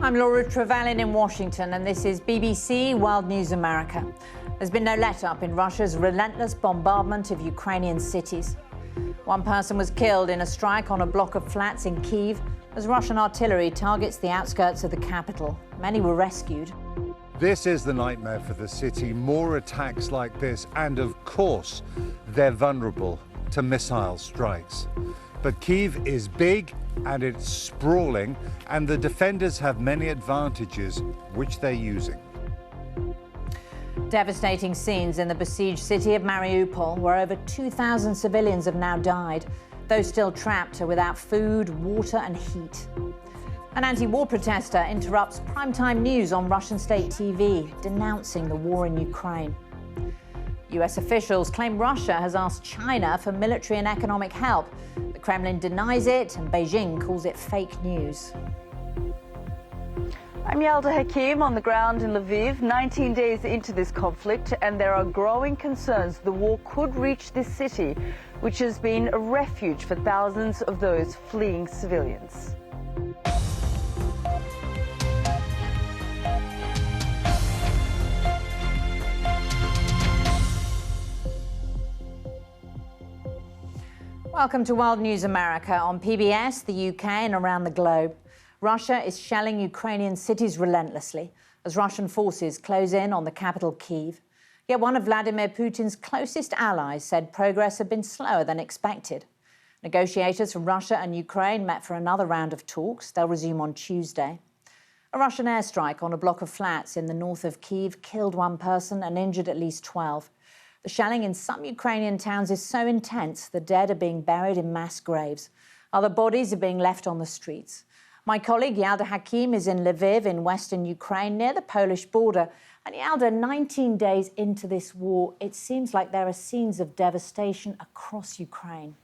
I'm Lowe Trevelyan in Washington, and this is BBC World News America. There's been no let-up in Russia's relentless bombardment of Ukrainian cities. One person was killed in a strike on a block of flats in Kyiv as Russian artillery targets the outskirts of the capital. Many were rescued. This is the nightmare for the city. More attacks like this, and of course, they're vulnerable to missile strikes. But Kyiv is big and it's sprawling, and the defenders have many advantages, which they're using. Devastating scenes in the besieged city of Mariupol, where over 2,000 civilians have now died. Those still trapped are without food, water and heat. An anti-war protester interrupts primetime news on Russian state TV, denouncing the war in Ukraine. US officials claim Russia has asked China for military and economic help. The Kremlin denies it, and Beijing calls it fake news. I'm Yalda Hakim on the ground in Lviv, 19 days into this conflict, and there are growing concerns the war could reach this city, which has been a refuge for thousands of those fleeing civilians. Welcome to World News America on PBS, the UK and around the globe. Russia is shelling Ukrainian cities relentlessly as Russian forces close in on the capital Kyiv. Yet one of Vladimir Putin's closest allies said progress had been slower than expected. Negotiators from Russia and Ukraine met for another round of talks. They'll resume on Tuesday. A Russian airstrike on a block of flats in the north of Kyiv killed one person and injured at least 12. The shelling in some Ukrainian towns is so intense, the dead are being buried in mass graves. Other bodies are being left on the streets. My colleague Yalda Hakim is in Lviv in western Ukraine near the Polish border. And Yalda, 19 days into this war, it seems like there are scenes of devastation across Ukraine.